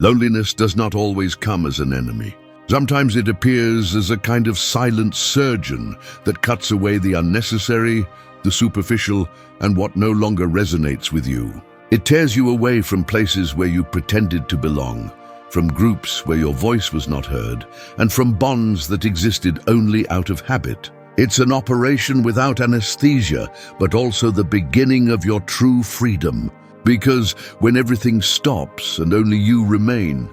Loneliness does not always come as an enemy. Sometimes it appears as a kind of silent surgeon that cuts away the unnecessary, the superficial, and what no longer resonates with you. It tears you away from places where you pretended to belong, from groups where your voice was not heard, and from bonds that existed only out of habit. It's an operation without anesthesia, but also the beginning of your true freedom. Because when everything stops and only you remain,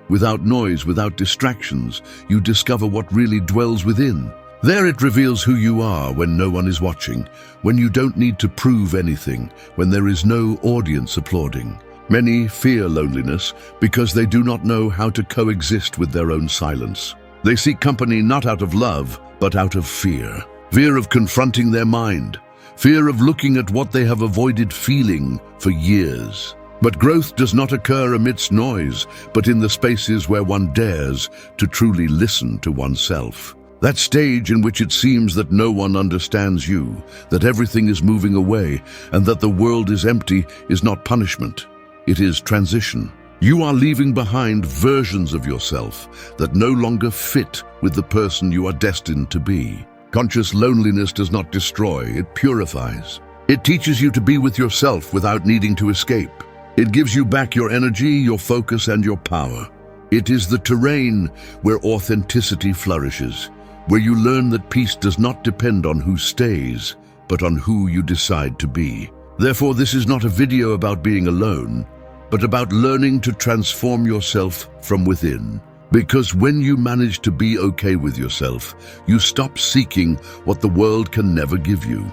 without noise, without distractions, you discover what really dwells within. There it reveals who you are when no one is watching, when you don't need to prove anything, when there is no audience applauding. Many fear loneliness because they do not know how to coexist with their own silence. They seek company not out of love, but out of fear. Fear of confronting their mind. Fear of looking at what they have avoided feeling for years. But growth does not occur amidst noise, but in the spaces where one dares to truly listen to oneself. That stage in which it seems that no one understands you, that everything is moving away, and that the world is empty is not punishment. It is transition. You are leaving behind versions of yourself that no longer fit with the person you are destined to be. Conscious loneliness does not destroy, it purifies. It teaches you to be with yourself without needing to escape. It gives you back your energy, your focus, and your power. It is the terrain where authenticity flourishes, where you learn that peace does not depend on who stays, but on who you decide to be. Therefore, this is not a video about being alone, but about learning to transform yourself from within. Because when you manage to be okay with yourself, you stop seeking what the world can never give you.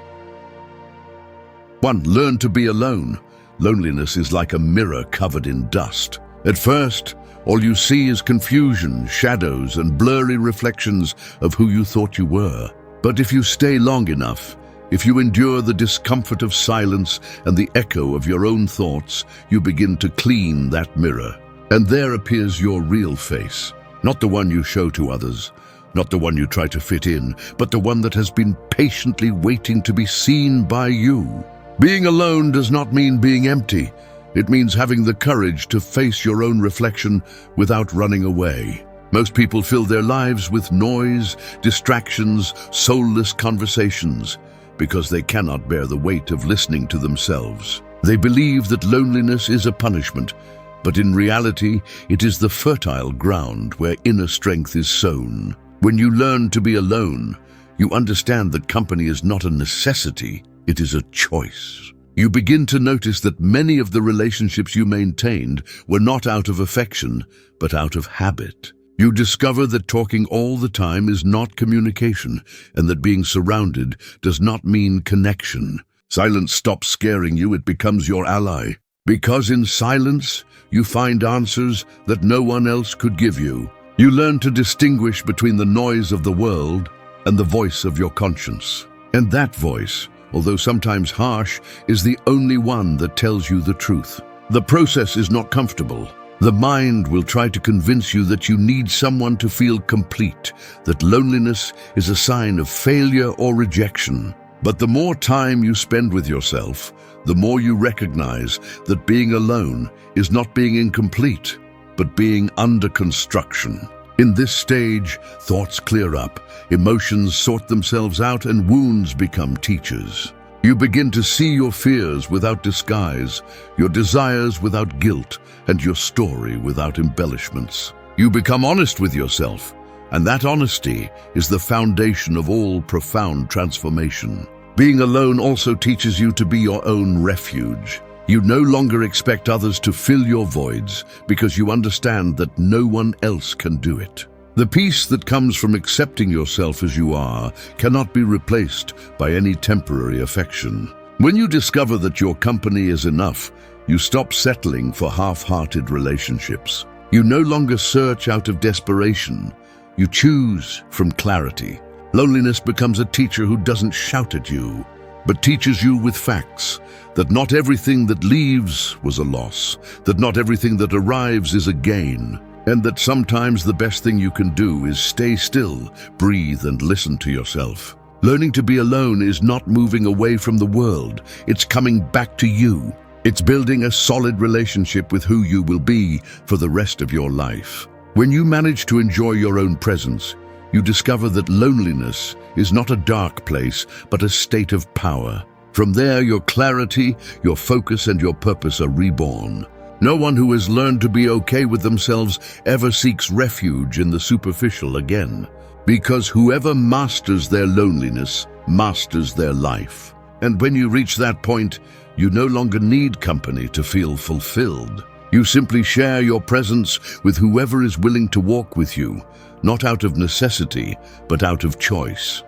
1. Learn to be alone. Loneliness is like a mirror covered in dust. At first, all you see is confusion, shadows, and blurry reflections of who you thought you were. But if you stay long enough, if you endure the discomfort of silence and the echo of your own thoughts, you begin to clean that mirror. And there appears your real face. Not the one you show to others, not the one you try to fit in, but the one that has been patiently waiting to be seen by you. Being alone does not mean being empty. It means having the courage to face your own reflection without running away. Most people fill their lives with noise, distractions, soulless conversations, because they cannot bear the weight of listening to themselves. They believe that loneliness is a punishment, but in reality, it is the fertile ground where inner strength is sown. When you learn to be alone, you understand that company is not a necessity, it is a choice. You begin to notice that many of the relationships you maintained were not out of affection, but out of habit. You discover that talking all the time is not communication, and that being surrounded does not mean connection. Silence stops scaring you, it becomes your ally. Because in silence, you find answers that no one else could give you. You learn to distinguish between the noise of the world and the voice of your conscience. And that voice, although sometimes harsh, is the only one that tells you the truth. The process is not comfortable. The mind will try to convince you that you need someone to feel complete, that loneliness is a sign of failure or rejection. But the more time you spend with yourself, the more you recognize that being alone is not being incomplete, but being under construction. In this stage, thoughts clear up, emotions sort themselves out, and wounds become teachers. You begin to see your fears without disguise, your desires without guilt, and your story without embellishments. You become honest with yourself, and that honesty is the foundation of all profound transformation. Being alone also teaches you to be your own refuge. You no longer expect others to fill your voids because you understand that no one else can do it. The peace that comes from accepting yourself as you are cannot be replaced by any temporary affection. When you discover that your company is enough, you stop settling for half-hearted relationships. You no longer search out of desperation. You choose from clarity. Loneliness becomes a teacher who doesn't shout at you, but teaches you with facts, that not everything that leaves was a loss, that not everything that arrives is a gain, and that sometimes the best thing you can do is stay still, breathe, and listen to yourself. Learning to be alone is not moving away from the world, it's coming back to you. It's building a solid relationship with who you will be for the rest of your life. When you manage to enjoy your own presence, you discover that loneliness is not a dark place, but a state of power. From there, your clarity, your focus, and your purpose are reborn. No one who has learned to be okay with themselves ever seeks refuge in the superficial again, because whoever masters their loneliness masters their life. And when you reach that point, you no longer need company to feel fulfilled. You simply share your presence with whoever is willing to walk with you, not out of necessity, but out of choice.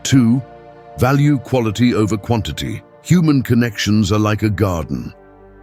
2. Value quality over quantity. Human connections are like a garden.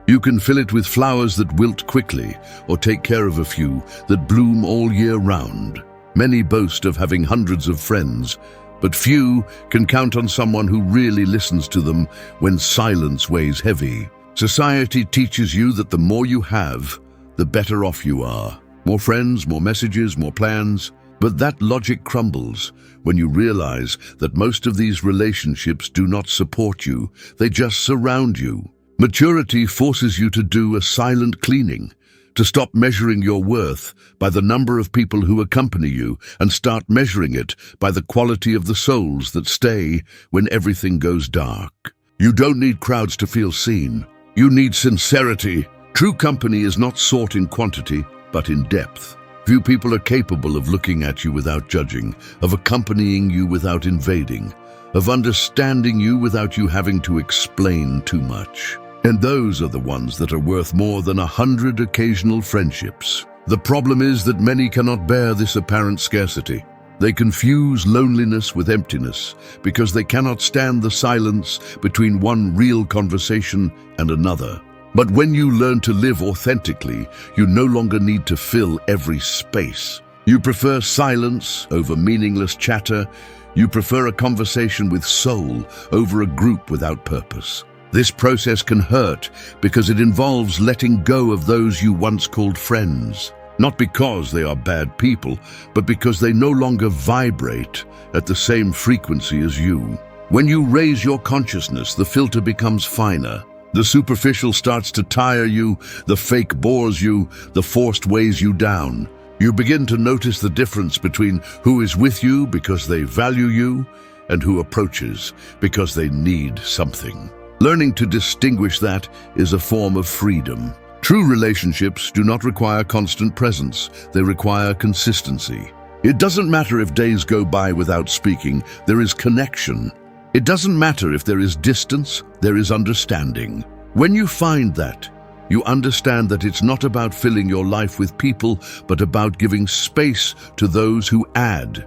You can fill it with flowers that wilt quickly, or take care of a few that bloom all year round. Many boast of having hundreds of friends, but few can count on someone who really listens to them when silence weighs heavy. Society teaches you that the more you have, the better off you are. More friends, more messages, more plans. But that logic crumbles when you realize that most of these relationships do not support you, they just surround you. Maturity forces you to do a silent cleaning, to stop measuring your worth by the number of people who accompany you and start measuring it by the quality of the souls that stay when everything goes dark. You don't need crowds to feel seen. You need sincerity. True company is not sought in quantity, but in depth. Few people are capable of looking at you without judging, of accompanying you without invading, of understanding you without you having to explain too much. And those are the ones that are worth more than 100 occasional friendships. The problem is that many cannot bear this apparent scarcity. They confuse loneliness with emptiness because they cannot stand the silence between one real conversation and another. But when you learn to live authentically, you no longer need to fill every space. You prefer silence over meaningless chatter. You prefer a conversation with soul over a group without purpose. This process can hurt because it involves letting go of those you once called friends. Not because they are bad people, but because they no longer vibrate at the same frequency as you. When you raise your consciousness, the filter becomes finer. The superficial starts to tire you, the fake bores you, the forced weighs you down. You begin to notice the difference between who is with you because they value you and who approaches because they need something. Learning to distinguish that is a form of freedom. True relationships do not require constant presence, they require consistency. It doesn't matter if days go by without speaking, there is connection. It doesn't matter if there is distance, there is understanding. When you find that, you understand that it's not about filling your life with people, but about giving space to those who add,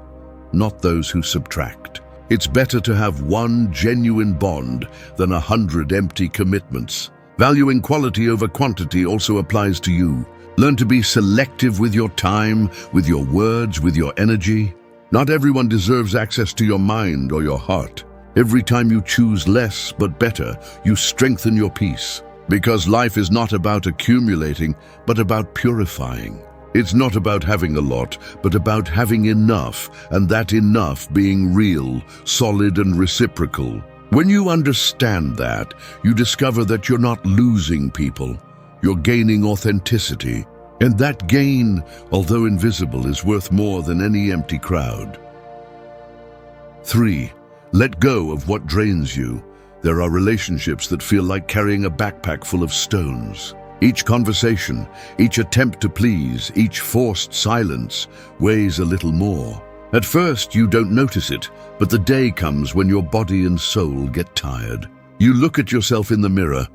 not those who subtract. It's better to have one genuine bond than 100 empty commitments. Valuing quality over quantity also applies to you. Learn to be selective with your time, with your words, with your energy. Not everyone deserves access to your mind or your heart. Every time you choose less but better, you strengthen your peace. Because life is not about accumulating, but about purifying. It's not about having a lot, but about having enough, and that enough being real, solid, and reciprocal. When you understand that, you discover that you're not losing people. You're gaining authenticity. And that gain, although invisible, is worth more than any empty crowd. 3. Let go of what drains you. There are relationships that feel like carrying a backpack full of stones. Each conversation, each attempt to please, each forced silence weighs a little more. At first, you don't notice it, but the day comes when your body and soul get tired. You look at yourself in the mirror,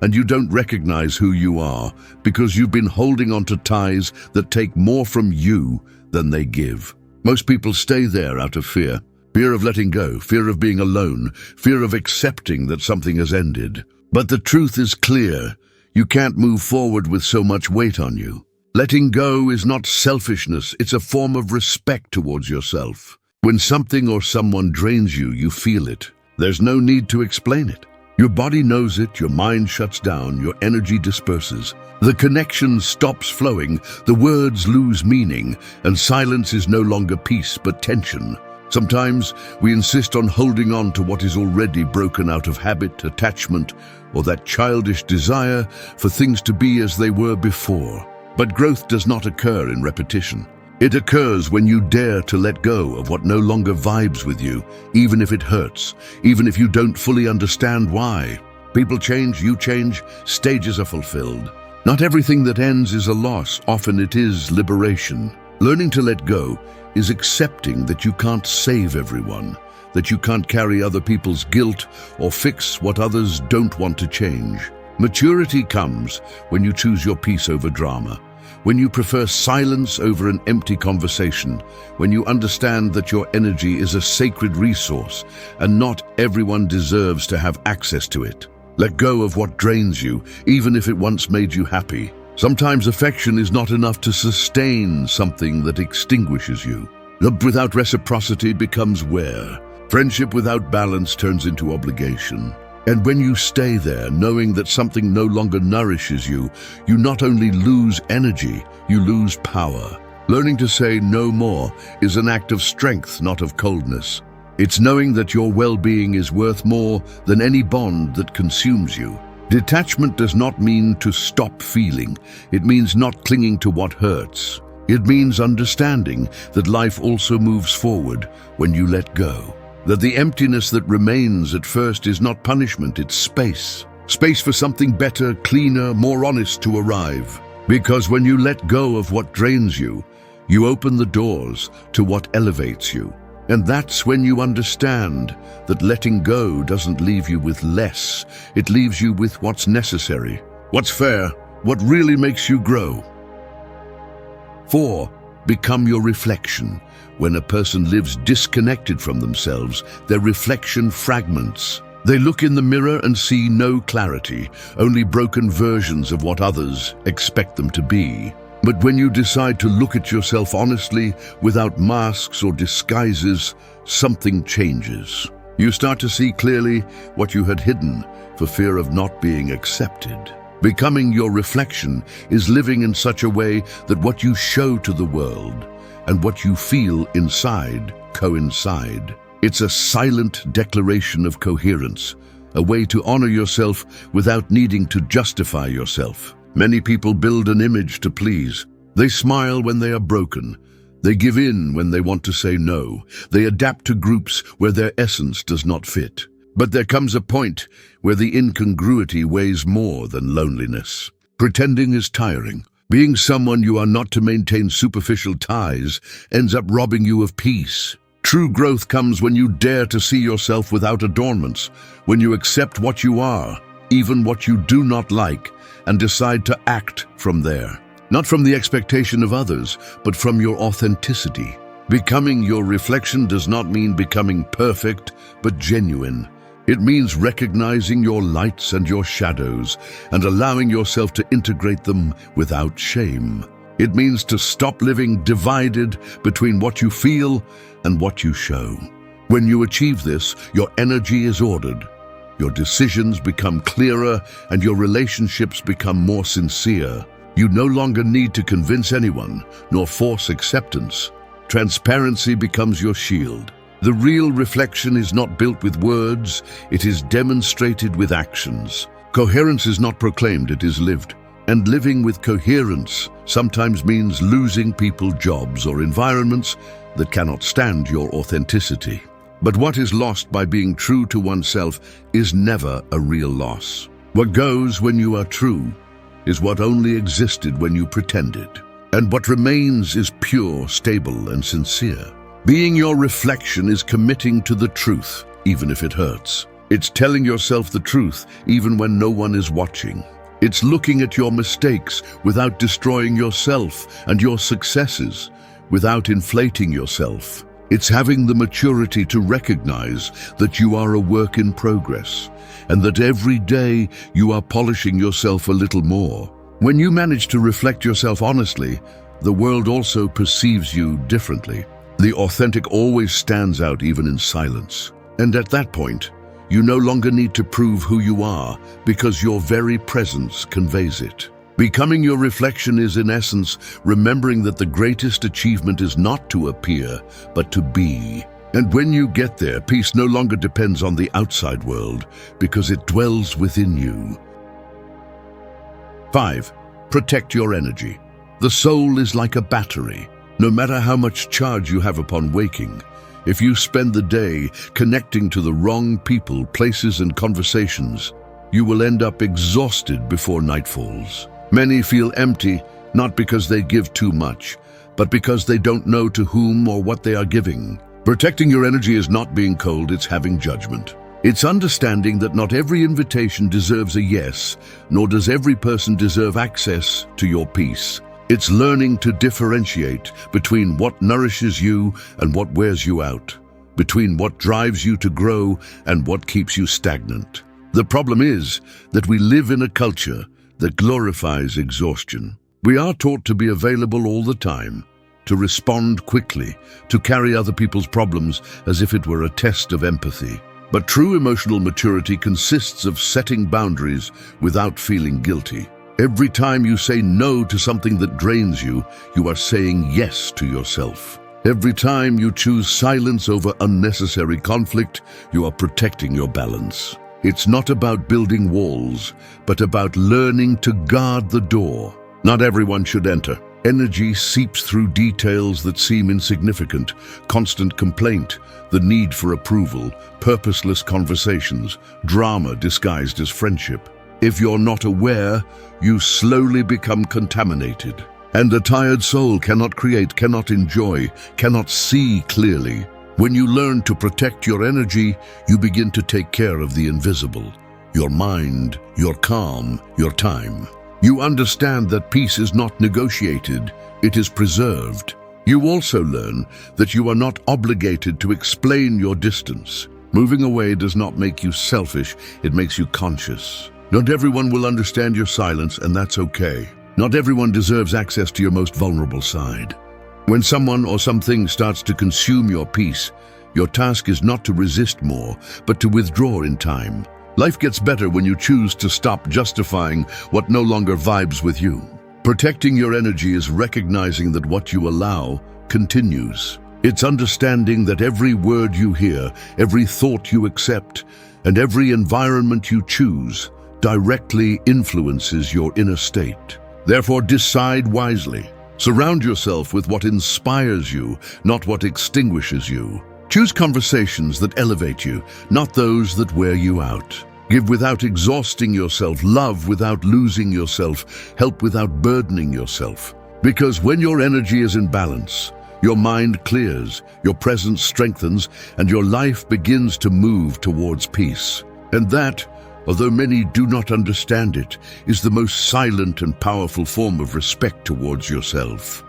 and you don't recognize who you are because you've been holding on to ties that take more from you than they give. Most people stay there out of fear. Fear of letting go, fear of being alone, fear of accepting that something has ended. But the truth is clear. You can't move forward with so much weight on you. Letting go is not selfishness, it's a form of respect towards yourself. When something or someone drains you, you feel it. There's no need to explain it. Your body knows it, your mind shuts down, your energy disperses. The connection stops flowing, the words lose meaning, and silence is no longer peace but tension. Sometimes we insist on holding on to what is already broken out of habit, attachment, or that childish desire for things to be as they were before. But growth does not occur in repetition. It occurs when you dare to let go of what no longer vibes with you, even if it hurts, even if you don't fully understand why. People change, you change, stages are fulfilled. Not everything that ends is a loss, often it is liberation. Learning to let go is accepting that you can't save everyone, that you can't carry other people's guilt or fix what others don't want to change. Maturity comes when you choose your peace over drama, when you prefer silence over an empty conversation, when you understand that your energy is a sacred resource and not everyone deserves to have access to it. Let go of what drains you, even if it once made you happy. Sometimes affection is not enough to sustain something that extinguishes you. Love without reciprocity becomes wear. Friendship without balance turns into obligation. And when you stay there, knowing that something no longer nourishes you, you not only lose energy, you lose power. Learning to say no more is an act of strength, not of coldness. It's knowing that your well-being is worth more than any bond that consumes you. Detachment does not mean to stop feeling. It means not clinging to what hurts. It means understanding that life also moves forward when you let go. That the emptiness that remains at first is not punishment, it's space. Space for something better, cleaner, more honest to arrive. Because when you let go of what drains you, you open the doors to what elevates you. And that's when you understand that letting go doesn't leave you with less. It leaves you with what's necessary, what's fair, what really makes you grow. 4. Become your reflection. When a person lives disconnected from themselves, their reflection fragments. They look in the mirror and see no clarity, only broken versions of what others expect them to be. But when you decide to look at yourself honestly, without masks or disguises, something changes. You start to see clearly what you had hidden for fear of not being accepted. Becoming your reflection is living in such a way that what you show to the world and what you feel inside coincide. It's a silent declaration of coherence, a way to honor yourself without needing to justify yourself. Many people build an image to please. They smile when they are broken. They give in when they want to say no. They adapt to groups where their essence does not fit. But there comes a point where the incongruity weighs more than loneliness. Pretending is tiring. Being someone you are not to maintain superficial ties ends up robbing you of peace. True growth comes when you dare to see yourself without adornments, when you accept what you are, even what you do not like, and decide to act from there. Not from the expectation of others, but from your authenticity. Becoming your reflection does not mean becoming perfect, but genuine. It means recognizing your lights and your shadows and allowing yourself to integrate them without shame. It means to stop living divided between what you feel and what you show. When you achieve this, your energy is ordered. Your decisions become clearer and your relationships become more sincere. You no longer need to convince anyone, nor force acceptance. Transparency becomes your shield. The real reflection is not built with words, it is demonstrated with actions. Coherence is not proclaimed, it is lived. And living with coherence sometimes means losing people, jobs, or environments that cannot stand your authenticity. But what is lost by being true to oneself is never a real loss. What goes when you are true is what only existed when you pretended. And what remains is pure, stable, and sincere. Being your reflection is committing to the truth, even if it hurts. It's telling yourself the truth, even when no one is watching. It's looking at your mistakes without destroying yourself and your successes, without inflating yourself. It's having the maturity to recognize that you are a work in progress, and that every day you are polishing yourself a little more. When you manage to reflect yourself honestly, the world also perceives you differently. The authentic always stands out even in silence. And at that point, you no longer need to prove who you are because your very presence conveys it. Becoming your reflection is, in essence, remembering that the greatest achievement is not to appear, but to be. And when you get there, peace no longer depends on the outside world because it dwells within you. 5. Protect your energy. The soul is like a battery. No matter how much charge you have upon waking, if you spend the day connecting to the wrong people, places, and conversations, you will end up exhausted before night falls. Many feel empty, not because they give too much, but because they don't know to whom or what they are giving. Protecting your energy is not being cold, it's having judgment. It's understanding that not every invitation deserves a yes, nor does every person deserve access to your peace. It's learning to differentiate between what nourishes you and what wears you out, between what drives you to grow and what keeps you stagnant. The problem is that we live in a culture that glorifies exhaustion. We are taught to be available all the time, to respond quickly, to carry other people's problems as if it were a test of empathy. But true emotional maturity consists of setting boundaries without feeling guilty. Every time you say no to something that drains you, you are saying yes to yourself. Every time you choose silence over unnecessary conflict, you are protecting your balance. It's not about building walls, but about learning to guard the door. Not everyone should enter. Energy seeps through details that seem insignificant: constant complaint, the need for approval, purposeless conversations, drama disguised as friendship. If you're not aware, you slowly become contaminated. And a tired soul cannot create, cannot enjoy, cannot see clearly. When you learn to protect your energy, you begin to take care of the invisible: your mind, your calm, your time. You understand that peace is not negotiated, it is preserved. You also learn that you are not obligated to explain your distance. Moving away does not make you selfish, it makes you conscious. Not everyone will understand your silence, and that's okay. Not everyone deserves access to your most vulnerable side. When someone or something starts to consume your peace, your task is not to resist more, but to withdraw in time. Life gets better when you choose to stop justifying what no longer vibes with you. Protecting your energy is recognizing that what you allow continues. It's understanding that every word you hear, every thought you accept, and every environment you choose directly influences your inner state. Therefore, decide wisely. Surround yourself with what inspires you, not what extinguishes you. Choose conversations that elevate you, not those that wear you out. Give without exhausting yourself, love without losing yourself, help without burdening yourself. Because when your energy is in balance, your mind clears, your presence strengthens, and your life begins to move towards peace. And that, although many do not understand it, is the most silent and powerful form of respect towards yourself.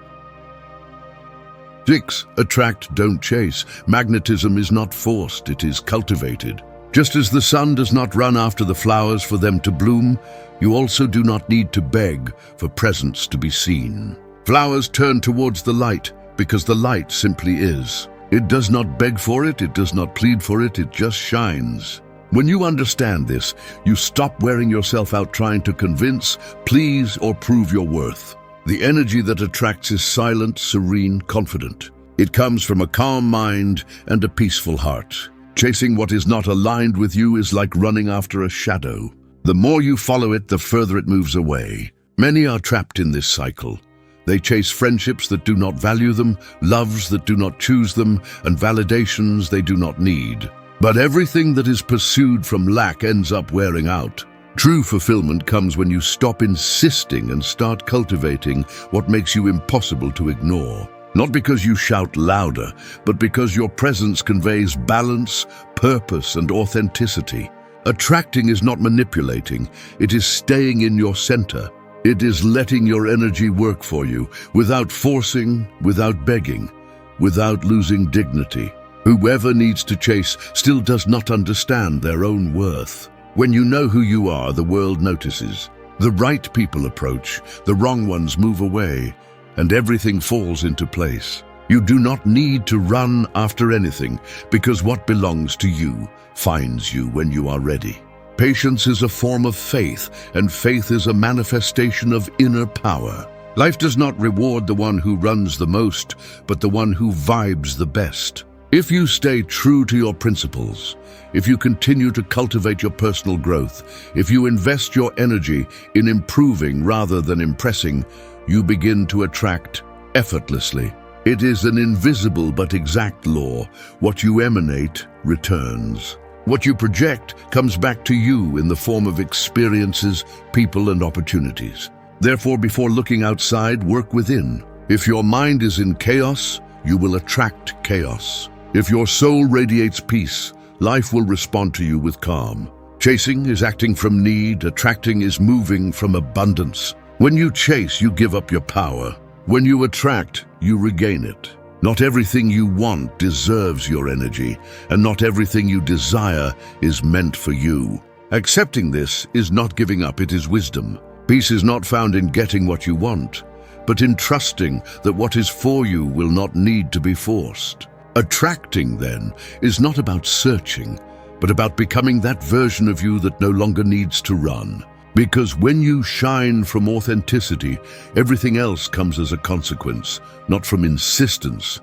6. Attract, don't chase. Magnetism is not forced, it is cultivated. Just as the sun does not run after the flowers for them to bloom, you also do not need to beg for presence to be seen. Flowers turn towards the light because the light simply is. It does not beg for it, it does not plead for it, it just shines. When you understand this, you stop wearing yourself out trying to convince, please, or prove your worth. The energy that attracts is silent, serene, confident. It comes from a calm mind and a peaceful heart. Chasing what is not aligned with you is like running after a shadow. The more you follow it, the further it moves away. Many are trapped in this cycle. They chase friendships that do not value them, loves that do not choose them, and validations they do not need. But everything that is pursued from lack ends up wearing out. True fulfillment comes when you stop insisting and start cultivating what makes you impossible to ignore. Not because you shout louder, but because your presence conveys balance, purpose, and authenticity. Attracting is not manipulating, it is staying in your center. It is letting your energy work for you, without forcing, without begging, without losing dignity. Whoever needs to chase still does not understand their own worth. When you know who you are, the world notices. The right people approach, the wrong ones move away, and everything falls into place. You do not need to run after anything, because what belongs to you finds you when you are ready. Patience is a form of faith, and faith is a manifestation of inner power. Life does not reward the one who runs the most, but the one who vibes the best. If you stay true to your principles, if you continue to cultivate your personal growth, if you invest your energy in improving rather than impressing, you begin to attract effortlessly. It is an invisible but exact law. What you emanate returns. What you project comes back to you in the form of experiences, people, and opportunities. Therefore, before looking outside, work within. If your mind is in chaos, you will attract chaos. If your soul radiates peace, life will respond to you with calm. Chasing is acting from need, attracting is moving from abundance. When you chase, you give up your power. When you attract, you regain it. Not everything you want deserves your energy, and not everything you desire is meant for you. Accepting this is not giving up, it is wisdom. Peace is not found in getting what you want, but in trusting that what is for you will not need to be forced. Attracting, then, is not about searching, but about becoming that version of you that no longer needs to run. Because when you shine from authenticity, everything else comes as a consequence, not from insistence.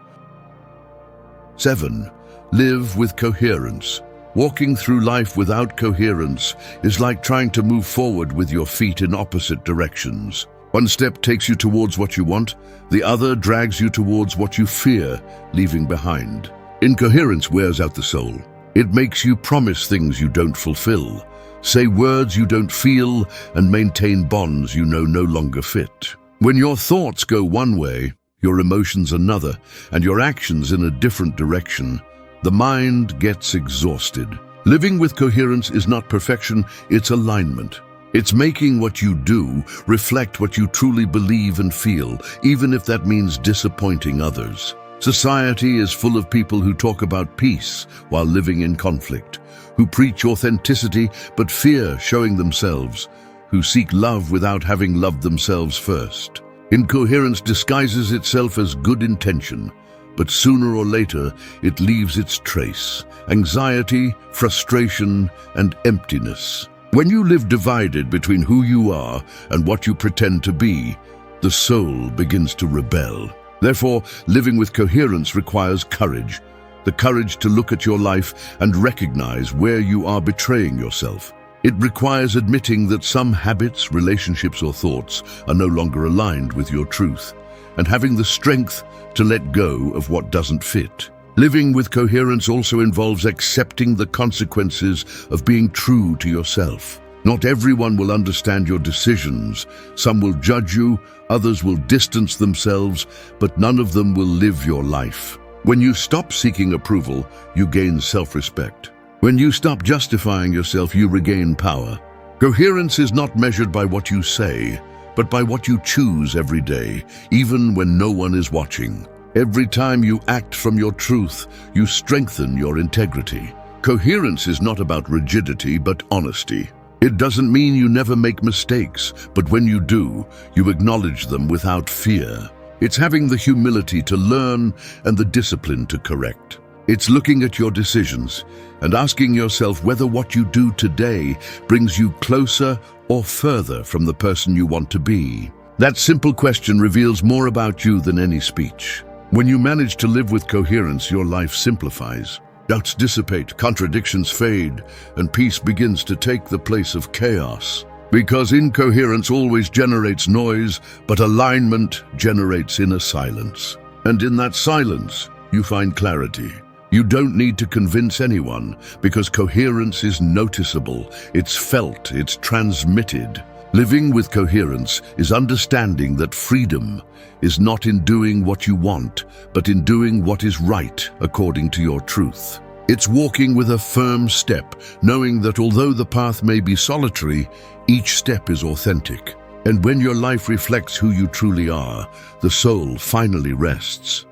7. Live with coherence. Walking through life without coherence is like trying to move forward with your feet in opposite directions. One step takes you towards what you want, the other drags you towards what you fear, leaving behind. Incoherence wears out the soul. It makes you promise things you don't fulfill, say words you don't feel, and maintain bonds you know no longer fit. When your thoughts go one way, your emotions another, and your actions in a different direction, the mind gets exhausted. Living with coherence is not perfection, it's alignment. It's making what you do reflect what you truly believe and feel, even if that means disappointing others. Society is full of people who talk about peace while living in conflict, who preach authenticity but fear showing themselves, who seek love without having loved themselves first. Incoherence disguises itself as good intention, but sooner or later it leaves its trace: anxiety, frustration, and emptiness. When you live divided between who you are and what you pretend to be, the soul begins to rebel. Therefore, living with coherence requires courage. The courage to look at your life and recognize where you are betraying yourself. It requires admitting that some habits, relationships, or thoughts are no longer aligned with your truth, and having the strength to let go of what doesn't fit. Living with coherence also involves accepting the consequences of being true to yourself. Not everyone will understand your decisions. Some will judge you, others will distance themselves, but none of them will live your life. When you stop seeking approval, you gain self-respect. When you stop justifying yourself, you regain power. Coherence is not measured by what you say, but by what you choose every day, even when no one is watching. Every time you act from your truth, you strengthen your integrity. Coherence is not about rigidity, but honesty. It doesn't mean you never make mistakes, but when you do, you acknowledge them without fear. It's having the humility to learn and the discipline to correct. It's looking at your decisions and asking yourself whether what you do today brings you closer or further from the person you want to be. That simple question reveals more about you than any speech. When you manage to live with coherence, your life simplifies. Doubts dissipate, contradictions fade, and peace begins to take the place of chaos. Because incoherence always generates noise, but alignment generates inner silence. And in that silence, you find clarity. You don't need to convince anyone, because coherence is noticeable, it's felt, it's transmitted. Living with coherence is understanding that freedom is not in doing what you want, but in doing what is right according to your truth. It's walking with a firm step, knowing that although the path may be solitary, each step is authentic. And when your life reflects who you truly are, the soul finally rests.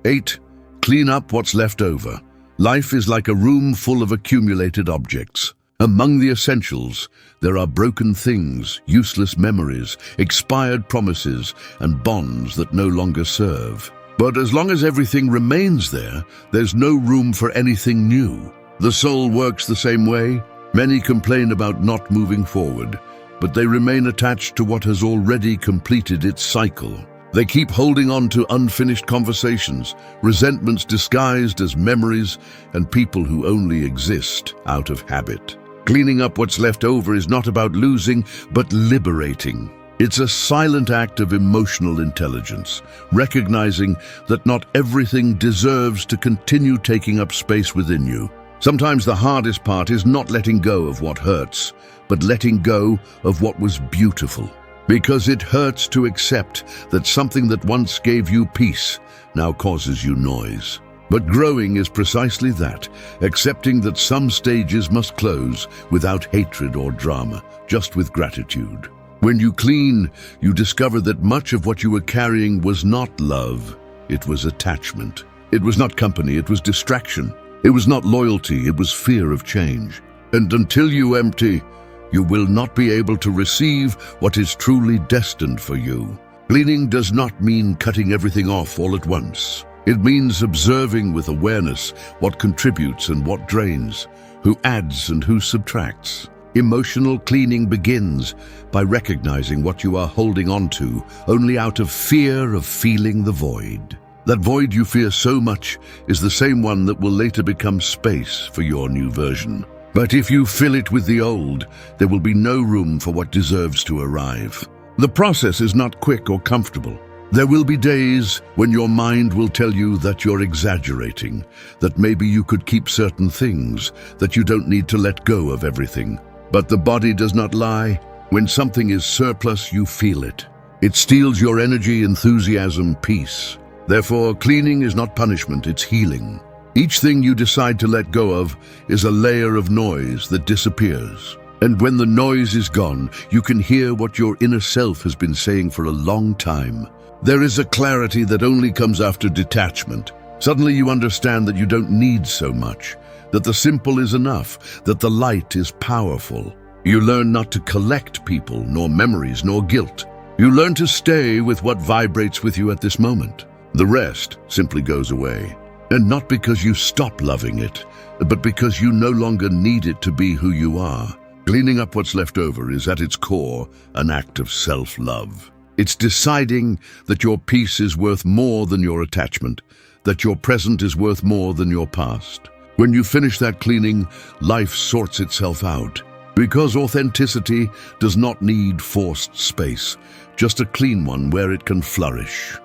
8. Clean up what's left over. Life is like a room full of accumulated objects. Among the essentials, there are broken things, useless memories, expired promises, and bonds that no longer serve. But as long as everything remains there, there's no room for anything new. The soul works the same way. Many complain about not moving forward, but they remain attached to what has already completed its cycle. They keep holding on to unfinished conversations, resentments disguised as memories, and people who only exist out of habit. Cleaning up what's left over is not about losing, but liberating. It's a silent act of emotional intelligence, recognizing that not everything deserves to continue taking up space within you. Sometimes the hardest part is not letting go of what hurts, but letting go of what was beautiful. Because it hurts to accept that something that once gave you peace now causes you noise. But growing is precisely that, accepting that some stages must close without hatred or drama, just with gratitude. When you clean, you discover that much of what you were carrying was not love, it was attachment. It was not company, it was distraction. It was not loyalty, it was fear of change. And until you empty, you will not be able to receive what is truly destined for you. Cleaning does not mean cutting everything off all at once. It means observing with awareness what contributes and what drains, who adds and who subtracts. Emotional cleaning begins by recognizing what you are holding on to only out of fear of feeling the void. That void you fear so much is the same one that will later become space for your new version. But if you fill it with the old, there will be no room for what deserves to arrive. The process is not quick or comfortable. There will be days when your mind will tell you that you're exaggerating, that maybe you could keep certain things, that you don't need to let go of everything. But the body does not lie. When something is surplus, you feel it. It steals your energy, enthusiasm, peace. Therefore, cleaning is not punishment, it's healing. Each thing you decide to let go of is a layer of noise that disappears. And when the noise is gone, you can hear what your inner self has been saying for a long time. There is a clarity that only comes after detachment. Suddenly you understand that you don't need so much, that the simple is enough, that the light is powerful. You learn not to collect people, nor memories, nor guilt. You learn to stay with what vibrates with you at this moment. The rest simply goes away. And not because you stop loving it, but because you no longer need it to be who you are. Cleaning up what's left over is at its core an act of self-love. It's deciding that your peace is worth more than your attachment, that your present is worth more than your past. When you finish that cleaning, life sorts itself out. Because authenticity does not need forced space, just a clean one where it can flourish.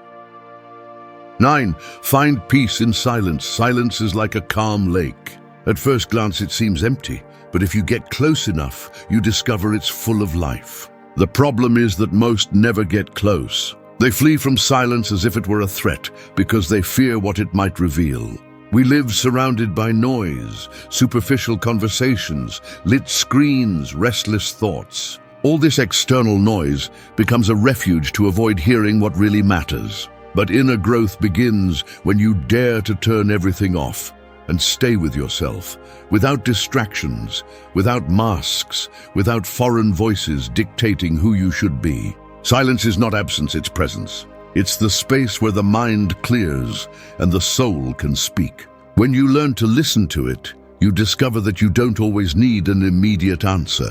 9. Find peace in silence. Silence is like a calm lake. At first glance it seems empty, but if you get close enough, you discover it's full of life. The problem is that most never get close. They flee from silence as if it were a threat, because they fear what it might reveal. We live surrounded by noise, superficial conversations, lit screens, restless thoughts. All this external noise becomes a refuge to avoid hearing what really matters. But inner growth begins when you dare to turn everything off and stay with yourself, without distractions, without masks, without foreign voices dictating who you should be. Silence is not absence, it's presence. It's the space where the mind clears and the soul can speak. When you learn to listen to it, you discover that you don't always need an immediate answer,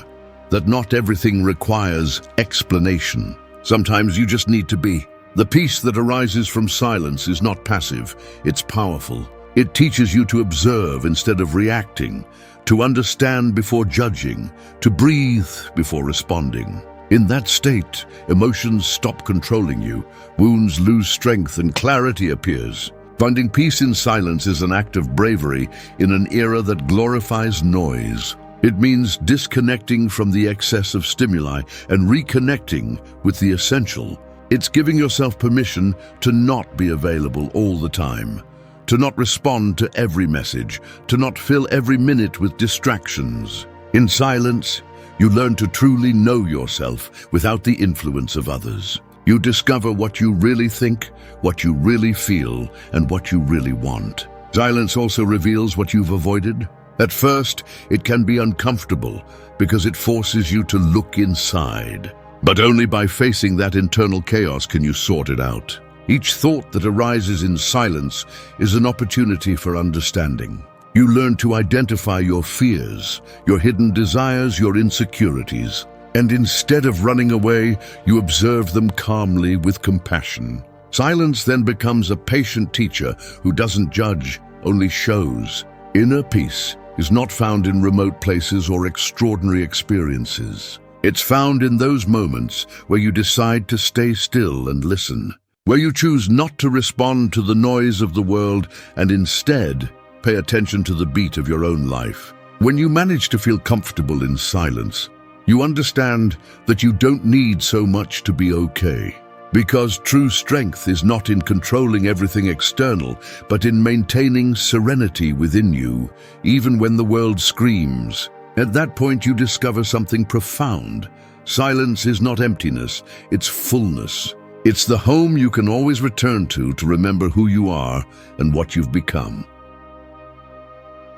that not everything requires explanation. Sometimes you just need to be. The peace that arises from silence is not passive, it's powerful. It teaches you to observe instead of reacting, to understand before judging, to breathe before responding. In that state, emotions stop controlling you, wounds lose strength, and clarity appears. Finding peace in silence is an act of bravery in an era that glorifies noise. It means disconnecting from the excess of stimuli and reconnecting with the essential. It's giving yourself permission to not be available all the time, to not respond to every message, to not fill every minute with distractions. In silence, you learn to truly know yourself without the influence of others. You discover what you really think, what you really feel, and what you really want. Silence also reveals what you've avoided. At first, it can be uncomfortable because it forces you to look inside. But only by facing that internal chaos can you sort it out. Each thought that arises in silence is an opportunity for understanding. You learn to identify your fears, your hidden desires, your insecurities. And instead of running away, you observe them calmly with compassion. Silence then becomes a patient teacher who doesn't judge, only shows. Inner peace is not found in remote places or extraordinary experiences. It's found in those moments where you decide to stay still and listen, where you choose not to respond to the noise of the world and instead pay attention to the beat of your own life. When you manage to feel comfortable in silence, you understand that you don't need so much to be okay. Because true strength is not in controlling everything external, but in maintaining serenity within you, even when the world screams. At that point, you discover something profound. Silence is not emptiness, it's fullness. It's the home you can always return to remember who you are and what you've become.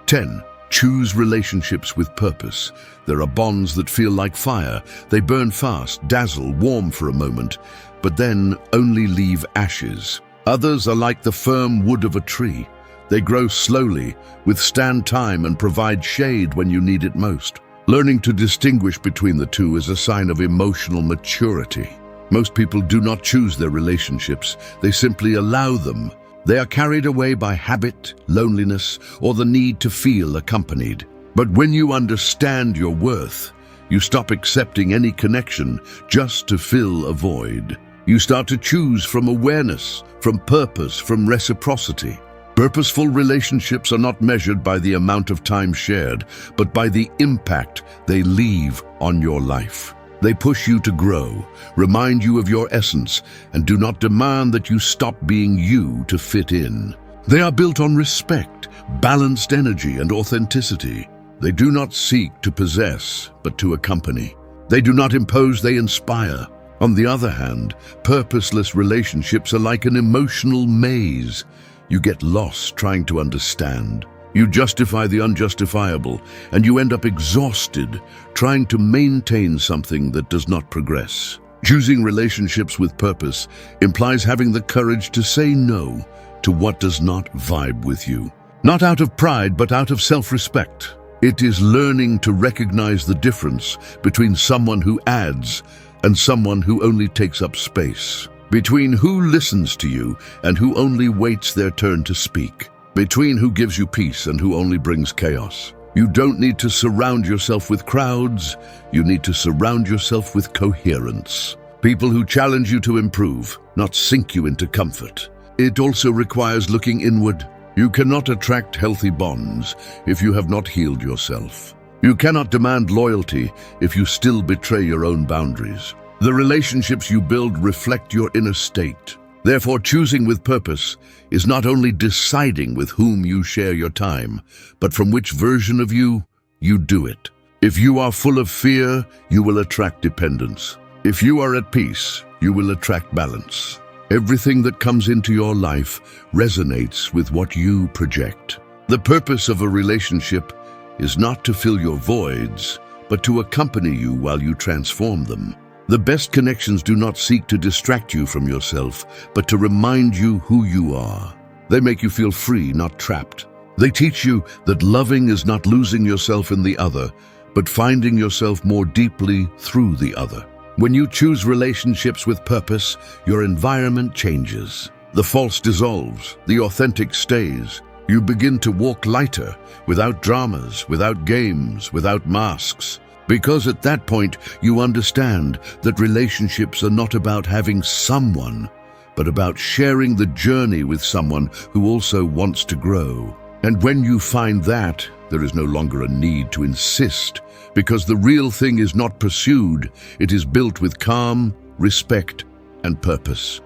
10. Choose relationships with purpose. There are bonds that feel like fire. They burn fast, dazzle, warm for a moment, but then only leave ashes. Others are like the firm wood of a tree. They grow slowly, withstand time, and provide shade when you need it most. Learning to distinguish between the two is a sign of emotional maturity. Most people do not choose their relationships. They simply allow them. They are carried away by habit, loneliness, or the need to feel accompanied. But when you understand your worth, you stop accepting any connection just to fill a void. You start to choose from awareness, from purpose, from reciprocity. Purposeful relationships are not measured by the amount of time shared, but by the impact they leave on your life. They push you to grow, remind you of your essence, and do not demand that you stop being you to fit in. They are built on respect, balanced energy, and authenticity. They do not seek to possess, but to accompany. They do not impose, they inspire. On the other hand, purposeless relationships are like an emotional maze. You get lost trying to understand. You justify the unjustifiable, and you end up exhausted, trying to maintain something that does not progress. Choosing relationships with purpose implies having the courage to say no to what does not vibe with you. Not out of pride, but out of self-respect. It is learning to recognize the difference between someone who adds and someone who only takes up space. Between who listens to you and who only waits their turn to speak. Between who gives you peace and who only brings chaos. You don't need to surround yourself with crowds, you need to surround yourself with coherence. People who challenge you to improve, not sink you into comfort. It also requires looking inward. You cannot attract healthy bonds if you have not healed yourself. You cannot demand loyalty if you still betray your own boundaries. The relationships you build reflect your inner state. Therefore, choosing with purpose is not only deciding with whom you share your time, but from which version of you do it. If you are full of fear, you will attract dependence. If you are at peace, you will attract balance. Everything that comes into your life resonates with what you project. The purpose of a relationship is not to fill your voids, but to accompany you while you transform them. The best connections do not seek to distract you from yourself, but to remind you who you are. They make you feel free, not trapped. They teach you that loving is not losing yourself in the other, but finding yourself more deeply through the other. When you choose relationships with purpose, your environment changes. The false dissolves, the authentic stays. You begin to walk lighter, without dramas, without games, without masks. Because at that point, you understand that relationships are not about having someone, but about sharing the journey with someone who also wants to grow. And when you find that, there is no longer a need to insist, because the real thing is not pursued, it is built with calm, respect, and purpose.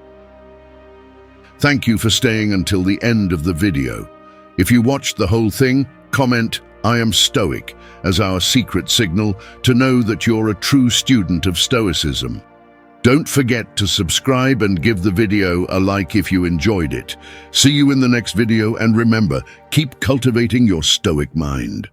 Thank you for staying until the end of the video. If you watched the whole thing, comment, "I am Stoic," as our secret signal to know that you're a true student of Stoicism. Don't forget to subscribe and give the video a like if you enjoyed it. See you in the next video, and remember, keep cultivating your Stoic mind.